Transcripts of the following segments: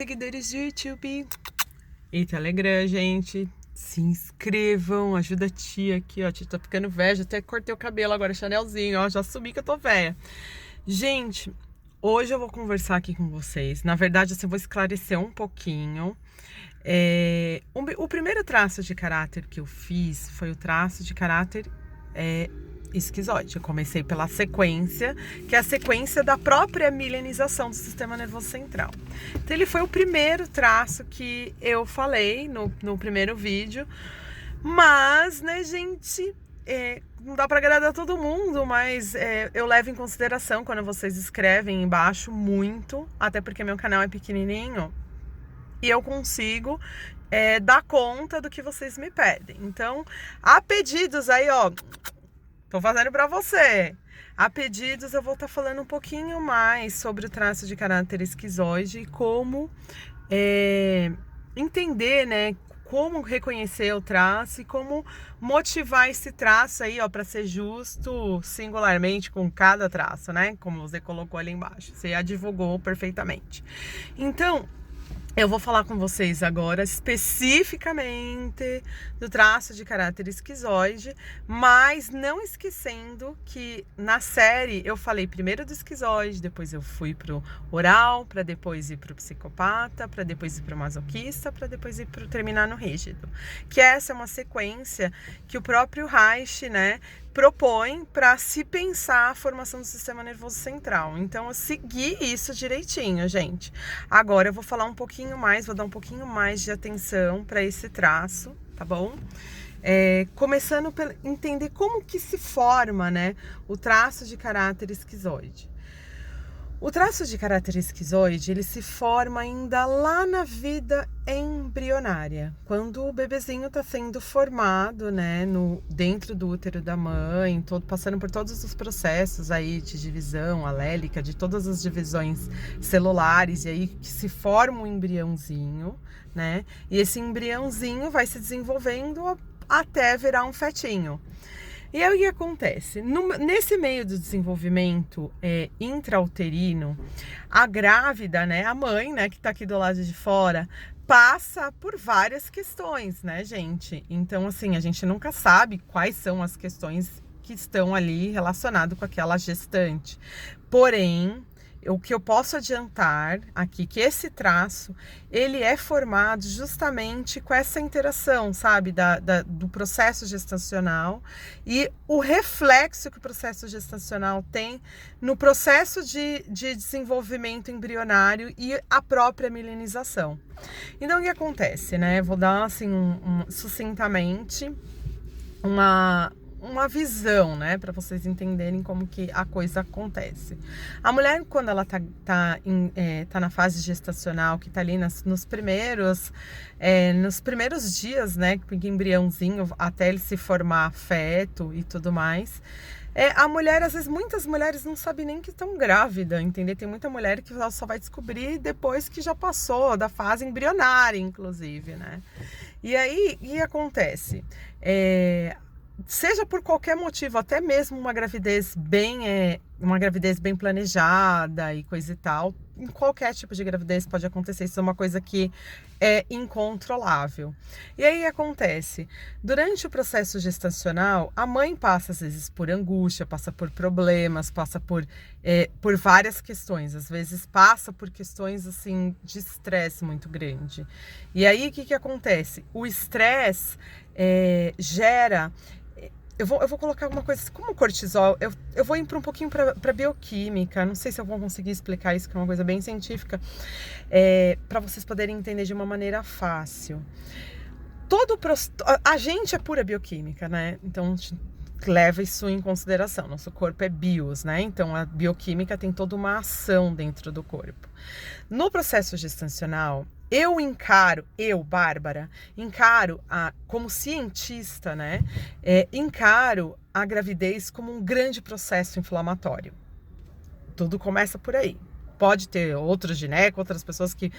Seguidores do YouTube e Telegram, gente, se inscrevam, ajuda a tia aqui, ó, a tia tá ficando velha, já até cortei o cabelo agora, Chanelzinho, ó, já assumi que eu tô velha. Gente, hoje eu vou conversar aqui com vocês, na verdade, assim, eu vou esclarecer um pouquinho. O primeiro traço de caráter que eu fiz foi o traço de caráter esquizoide. Eu comecei pela sequência, que é a sequência da própria milenização do sistema nervoso central. Então ele foi o primeiro traço que eu falei no primeiro vídeo, mas, né, gente, não dá para agradar todo mundo, mas eu levo em consideração quando vocês escrevem embaixo muito, até porque meu canal é pequenininho e eu consigo dar conta do que vocês me pedem. Então, há pedidos aí, ó, tô fazendo pra você. A pedidos eu vou estar falando um pouquinho mais sobre o traço de caráter esquizoide e como entender, né, como reconhecer o traço e como motivar esse traço aí, ó, para ser justo singularmente com cada traço, né? Como você colocou ali embaixo, você advogou perfeitamente. Então, eu vou falar com vocês agora especificamente do traço de caráter esquizoide, mas não esquecendo que na série eu falei primeiro do esquizoide, depois eu fui pro oral, para depois ir pro psicopata, para depois ir pro masoquista, para depois ir pro terminar no rígido. Que essa é uma sequência que o próprio Reich, né, propõe para se pensar a formação do sistema nervoso central. Então eu segui isso direitinho, gente. Agora eu vou falar um pouquinho mais, vou dar um pouquinho mais de atenção para esse traço, tá bom? Começando por entender como que se forma, né, o traço de caráter esquizoide. O traço de caráter esquizoide, ele se forma ainda lá na vida embrionária, quando o bebezinho está sendo formado, né, dentro do útero da mãe, passando por todos os processos aí de divisão alélica, de todas as divisões celulares, e aí que se forma um embriãozinho, né, e esse embriãozinho vai se desenvolvendo até virar um fetinho. E aí o que acontece? Nesse meio do desenvolvimento intrauterino, a grávida, né, a mãe, né, que tá aqui do lado de fora, passa por várias questões, né, gente? Então, assim, a gente nunca sabe quais são as questões que estão ali relacionadas com aquela gestante. Porém, o que eu posso adiantar aqui, que esse traço, ele é formado justamente com essa interação, sabe, do processo gestacional e o reflexo que o processo gestacional tem no processo de desenvolvimento embrionário e a própria milenização. Então, o que acontece, né? Vou dar, assim, sucintamente uma visão, né, para vocês entenderem como que a coisa acontece. A mulher, quando ela tá na fase gestacional, que tá ali nos primeiros dias, né, com o embriãozinho, até ele se formar feto e tudo mais, a mulher, às vezes, muitas mulheres não sabem nem que estão grávidas, entendeu? Tem muita mulher que ela só vai descobrir depois que já passou da fase embrionária, inclusive, né? E aí, o que acontece? Seja por qualquer motivo, até mesmo uma gravidez bem planejada e coisa e tal, em qualquer tipo de gravidez pode acontecer, isso é uma coisa que é incontrolável. E aí acontece, durante o processo gestacional, a mãe passa às vezes por angústia, passa por problemas, passa por várias questões, às vezes passa por questões assim de estresse muito grande. E aí o que acontece? O estresse gera... Eu vou colocar alguma coisa como o cortisol. Eu vou ir para um pouquinho para bioquímica. Não sei se eu vou conseguir explicar isso, que é uma coisa bem científica, para vocês poderem entender de uma maneira fácil. A gente é pura bioquímica, né? Então leva isso em consideração. Nosso corpo é bios, né? Então a bioquímica tem toda uma ação dentro do corpo. No processo gestacional, Bárbara, como cientista, né? Encaro a gravidez como um grande processo inflamatório. Tudo começa por aí. Pode ter outros ginecos, outras pessoas que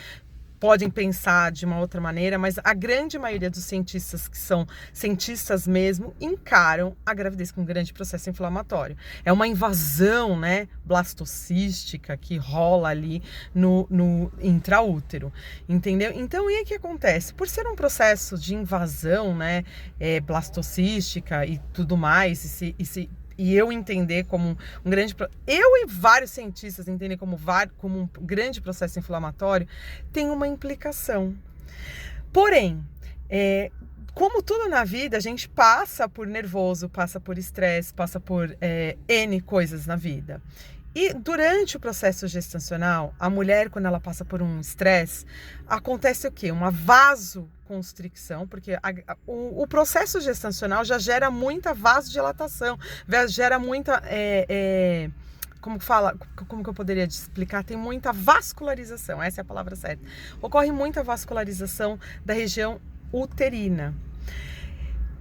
podem pensar de uma outra maneira, mas a grande maioria dos cientistas que são cientistas mesmo encaram a gravidez com um grande processo inflamatório. É uma invasão, né, blastocística que rola ali no intraútero, entendeu? Então, e o que acontece? Por ser um processo de invasão, né, blastocística e tudo mais, e eu entender como um grande... Eu e vários cientistas entendem como um grande processo inflamatório, tem uma implicação. Porém, como tudo na vida, a gente passa por nervoso, passa por estresse, passa por N coisas na vida. E durante o processo gestacional, a mulher, quando ela passa por um estresse, acontece o quê? Uma vasoconstricção, porque o processo gestacional já gera muita vasodilatação, gera muita... como que eu poderia te explicar? Tem muita vascularização, essa é a palavra certa. Ocorre muita vascularização da região uterina.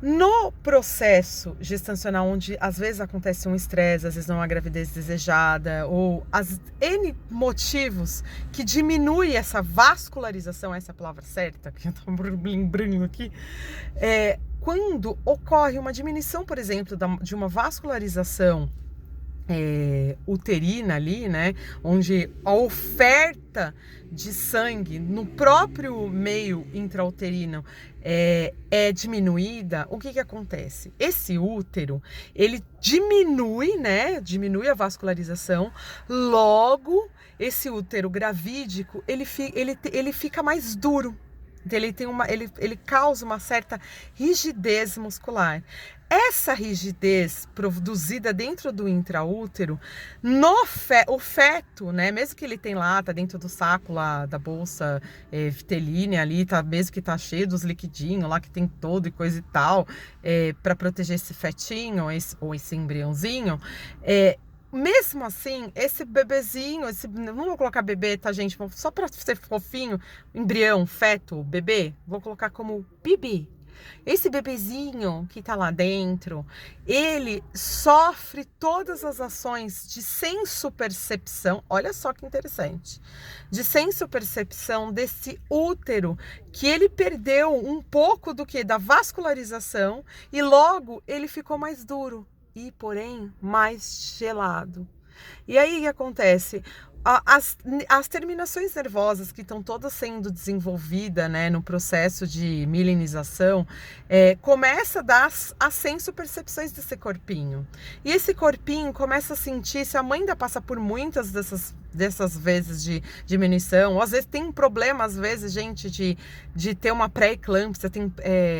No processo gestacional, onde às vezes acontece um estresse, às vezes não há gravidez desejada, ou as N motivos que diminui essa vascularização, essa é a palavra certa, que eu tô lembrando aqui, quando ocorre uma diminuição, por exemplo, de uma vascularização uterina ali, né, onde a oferta de sangue no próprio meio intrauterino é diminuída, o que acontece? Esse útero, ele diminui, né, diminui a vascularização, logo esse útero gravídico, ele fica mais duro. Ele causa uma certa rigidez muscular. Essa rigidez produzida dentro do intraútero, o feto, né, mesmo que ele tem lá, tá dentro do saco lá da bolsa vitelínea ali, tá, mesmo que tá cheio dos liquidinhos lá que tem todo e coisa e tal, para proteger esse fetinho ou esse embriãozinho, mesmo assim, esse bebezinho, não vou colocar bebê, tá, gente? Só para ser fofinho, embrião, feto, bebê, vou colocar como bebê. Esse bebezinho que tá lá dentro, ele sofre todas as ações de sensopercepção, olha só que interessante, de sensopercepção desse útero, que ele perdeu um pouco da vascularização e logo ele ficou mais duro. E, porém, mais gelado. E aí, o que acontece? As terminações nervosas que estão todas sendo desenvolvidas, né, no processo de milinização, começa a dar as sensopercepções desse corpinho. E esse corpinho começa a sentir, se a mãe ainda passa por muitas dessas vezes de diminuição, ou às vezes tem um problema, às vezes, gente, de ter uma pré-eclâmpsia, tem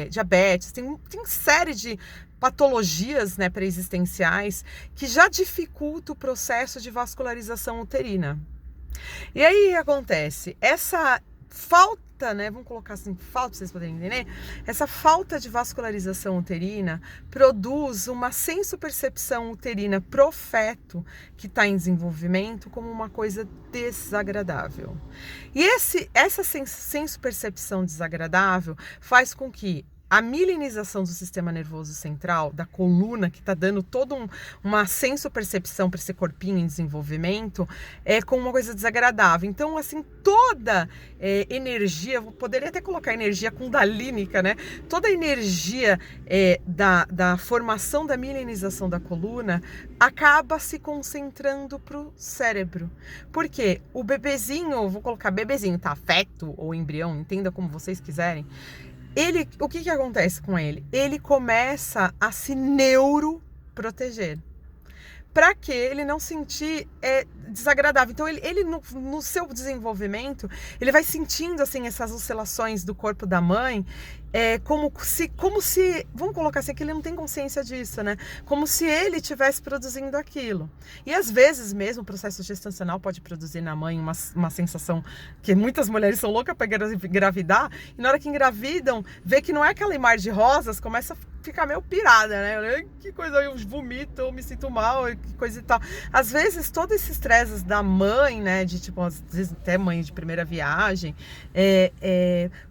diabetes, tem série de patologias, né, pré-existenciais que já dificulta o processo de vascularização uterina. E aí o que acontece? Essa falta, né, vamos colocar assim, falta, pra vocês poderem entender, essa falta de vascularização uterina produz uma sensopercepção uterina pro feto que está em desenvolvimento como uma coisa desagradável. E essa sensopercepção desagradável faz com que a milinização do sistema nervoso central, da coluna, que está dando toda uma sensopercepção para esse corpinho em desenvolvimento, com uma coisa desagradável. Então, assim, toda energia, eu poderia até colocar energia kundalínica, né? Toda a energia da formação da milinização da coluna acaba se concentrando para o cérebro. Por quê? O bebezinho, vou colocar bebezinho, tá? Feto ou embrião, entenda como vocês quiserem. O que acontece com ele? Ele começa a se neuroproteger, para que ele não sentir desagradável. Então, ele no seu desenvolvimento, ele vai sentindo assim essas oscilações do corpo da mãe, como se, vamos colocar assim, que ele não tem consciência disso, né? Como se ele estivesse produzindo aquilo. E às vezes mesmo o processo gestacional pode produzir na mãe uma sensação que muitas mulheres são loucas para engravidar, e na hora que engravidam, vê que não é aquele mar de rosas, começa a ficar meio pirada, né? Que coisa, eu vomito, eu me sinto mal, que coisa e tal. Às vezes, todos esses estresses da mãe, né, de tipo, às vezes até mãe de primeira viagem,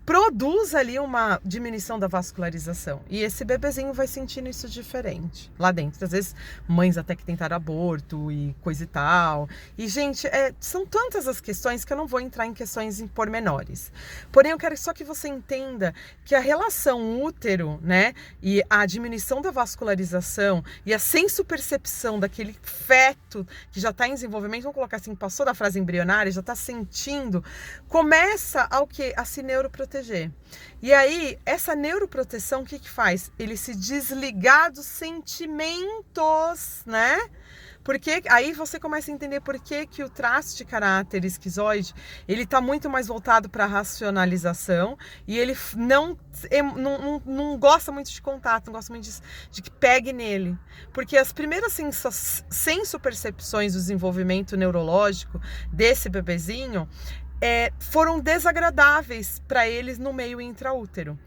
produz ali diminuição da vascularização. E esse bebezinho vai sentindo isso diferente lá dentro. Às vezes, mães até que tentaram aborto e coisa e tal. E, gente, são tantas as questões que eu não vou entrar em questões em pormenores. Porém, eu quero só que você entenda que a relação útero, né, e a diminuição da vascularização e a sensopercepção daquele feto que já está em desenvolvimento, vamos colocar assim, passou da fase embrionária, já está sentindo, começa ao quê? A se neuroproteger. E aí, essa neuroproteção, o que que faz? Ele se desligar dos sentimentos, né? Porque aí você começa a entender por que o traço de caráter esquizoide, ele tá muito mais voltado para a racionalização e ele não gosta muito de contato, não gosta muito de que pegue nele. Porque as primeiras sensopercepções do desenvolvimento neurológico desse bebezinho foram desagradáveis para eles no meio intraútero.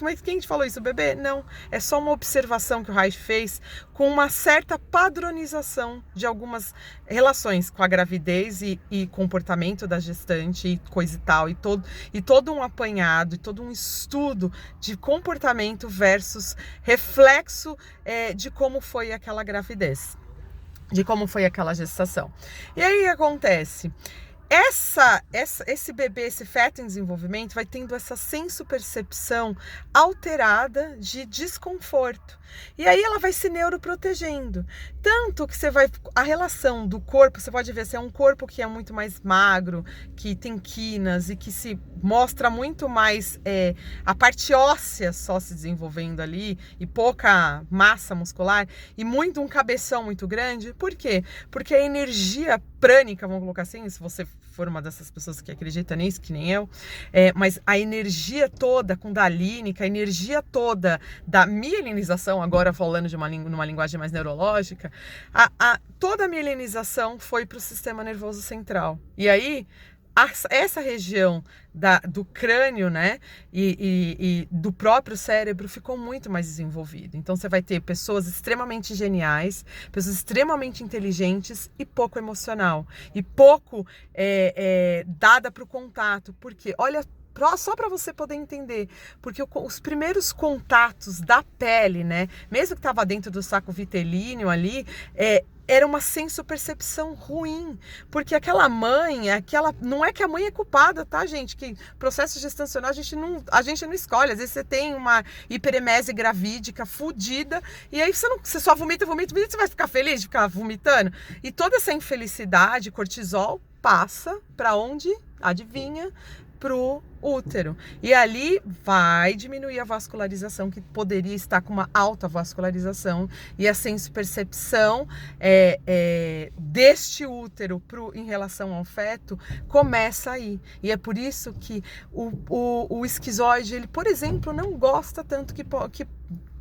Mas quem te falou isso, bebê? Não, é só uma observação que o Reich fez com uma certa padronização de algumas relações com a gravidez e comportamento da gestante e coisa e tal, e todo um apanhado, e todo um estudo de comportamento versus reflexo de como foi aquela gravidez, de como foi aquela gestação. E aí o que acontece? Esse bebê, esse feto em desenvolvimento vai tendo essa sensopercepção alterada de desconforto. E aí ela vai se neuroprotegendo. Tanto que a relação do corpo, você pode ver se é um corpo que é muito mais magro, que tem quinas e que se mostra muito mais a parte óssea só se desenvolvendo ali e pouca massa muscular e um cabeção muito grande. Por quê? Porque a energia prânica, vamos colocar assim, se você for uma dessas pessoas que acredita nisso, que nem eu, mas a energia toda kundalínica, a energia toda da mielinização, agora falando numa linguagem mais neurológica, toda a mielinização foi para o sistema nervoso central. E aí, essa região do crânio, né, e do próprio cérebro ficou muito mais desenvolvido. Então você vai ter pessoas extremamente geniais, pessoas extremamente inteligentes e pouco emocional. E pouco dada para o contato. Porque, olha, só para você poder entender, porque os primeiros contatos da pele, né, mesmo que estava dentro do saco vitelíneo ali, era uma sensopercepção ruim, porque aquela mãe, não é que a mãe é culpada, tá, gente? Que processo gestacional a gente não escolhe. Às vezes você tem uma hiperemese gravídica fodida e aí você só vomita, você vai ficar feliz de ficar vomitando? E toda essa infelicidade, cortisol, passa para onde? Adivinha? Pro útero. E ali vai diminuir a vascularização, que poderia estar com uma alta vascularização, e a sensopercepção deste útero em relação ao feto começa aí. E é por isso que o esquizoide, ele, por exemplo, não gosta tanto que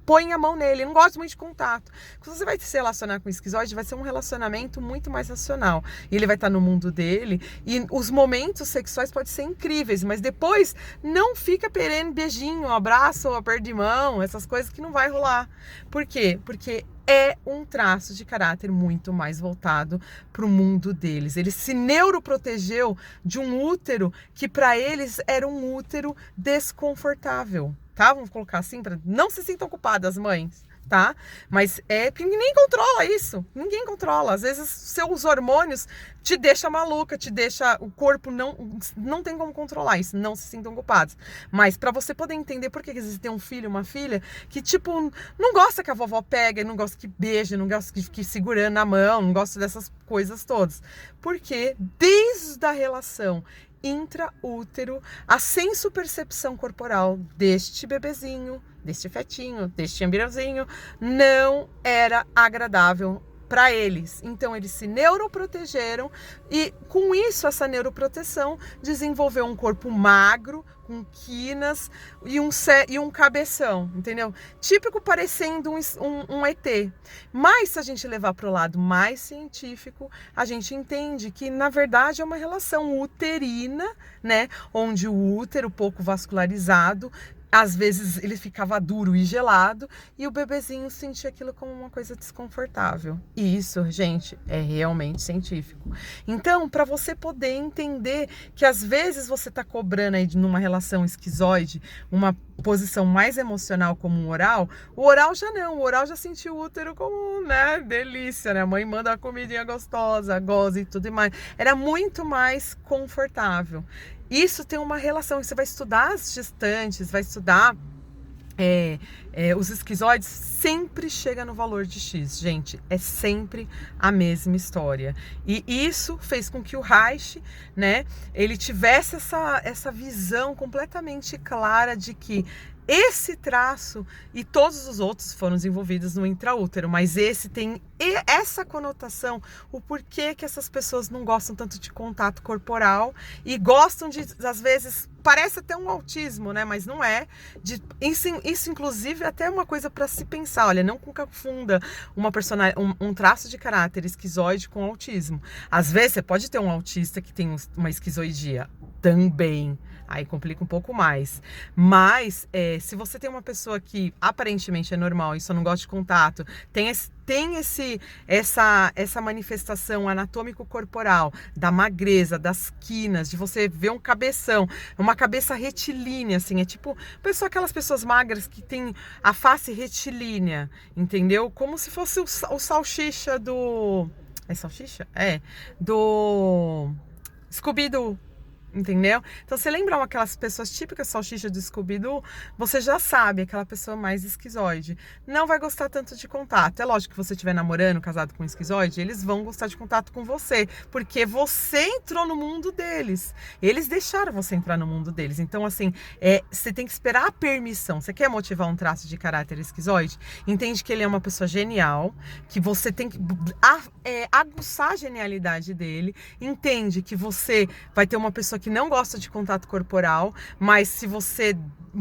põe a mão nele, não gosta muito de contato. Quando você vai se relacionar com o esquizoide, vai ser um relacionamento muito mais racional. E ele vai estar no mundo dele, e os momentos sexuais podem ser incríveis, mas depois não fica perene beijinho, abraço, aperto de mão, essas coisas que não vai rolar. Por quê? Porque é um traço de caráter muito mais voltado para o mundo deles. Ele se neuroprotegeu de um útero que para eles era um útero desconfortável. Tá? Vamos colocar assim, para não se sintam culpadas, mães, tá? Mas que ninguém controla isso, ninguém controla. Às vezes seus hormônios te deixam maluca, o corpo não tem como controlar isso, não se sintam culpados. Mas para você poder entender por que às vezes tem um filho, uma filha, que tipo, não gosta que a vovó pegue, não gosta que beije, não gosta que fique segurando na mão, não gosta dessas coisas todas. Porque desde a relação intraútero, a sensopercepção corporal deste bebezinho, deste fetinho, deste embriãozinho, não era agradável para eles. Então eles se neuroprotegeram e com isso, essa neuroproteção desenvolveu um corpo magro, com quinas e um cabeção, entendeu? Típico, parecendo um ET. Mas se a gente levar para o lado mais científico, a gente entende que na verdade é uma relação uterina, né? Onde o útero pouco vascularizado às vezes ele ficava duro e gelado e o bebezinho sentia aquilo como uma coisa desconfortável. E isso, gente, é realmente científico. Então, para você poder entender que às vezes você está cobrando aí numa relação esquizoide uma posição mais emocional como um oral, o oral já não, o oral já sentiu o útero como, né, delícia, né? A mãe manda uma comidinha gostosa, goza e tudo mais. Era muito mais confortável. Isso tem uma relação, você vai estudar as gestantes, vai estudar os esquizoides, sempre chega no valor de X, gente, é sempre a mesma história. E isso fez com que o Reich, né, ele tivesse essa visão completamente clara de que esse traço e todos os outros foram desenvolvidos no intraútero, mas esse tem essa conotação, o porquê que essas pessoas não gostam tanto de contato corporal e gostam de, às vezes, parece até um autismo, né? Mas não é. Isso inclusive, é até uma coisa para se pensar. Olha, não confunda um traço de caráter esquizoide com autismo. Às vezes, você pode ter um autista que tem uma esquizoidia também. Aí complica um pouco mais. Mas, se você tem uma pessoa que aparentemente é normal e só não gosta de contato, tem essa manifestação anatômico-corporal da magreza, das quinas, de você ver um cabeção, uma cabeça retilínea, assim, é tipo aquelas pessoas magras que tem a face retilínea, entendeu? Como se fosse o salsicha do... É salsicha? É. Do Scooby-Doo. Entendeu? Então, você lembra aquelas pessoas típicas salsicha do Scooby-Doo? Você já sabe, aquela pessoa mais esquizoide. Não vai gostar tanto de contato. É lógico que você estiver namorando, casado com um esquizoide, eles vão gostar de contato com você, porque você entrou no mundo deles. Eles deixaram você entrar no mundo deles. Então, assim, você tem que esperar a permissão. Você quer motivar um traço de caráter esquizoide? Entende que ele é uma pessoa genial, que você tem que aguçar a genialidade dele. Entende que você vai ter uma pessoa que não gosta de contato corporal, mas se você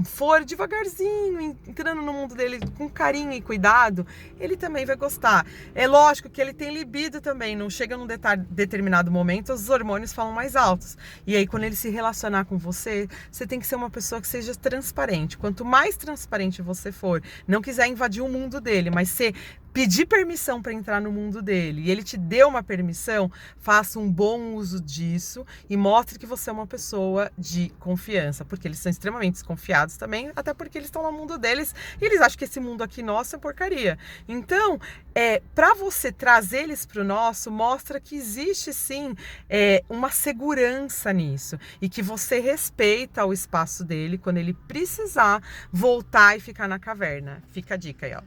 for devagarzinho, entrando no mundo dele com carinho e cuidado, ele também vai gostar. É lógico que ele tem libido também, não chega num determinado momento, os hormônios falam mais altos. E aí, quando ele se relacionar com você, você tem que ser uma pessoa que seja transparente. Quanto mais transparente você for, não quiser invadir o mundo dele, mas ser pedir permissão para entrar no mundo dele e ele te deu uma permissão, faça um bom uso disso e mostre que você é uma pessoa de confiança, porque eles são extremamente desconfiados também, até porque eles estão no mundo deles e eles acham que esse mundo aqui nosso é porcaria. Então, para você trazer eles para o nosso, mostra que existe sim uma segurança nisso e que você respeita o espaço dele quando ele precisar voltar e ficar na caverna. Fica a dica aí, ó.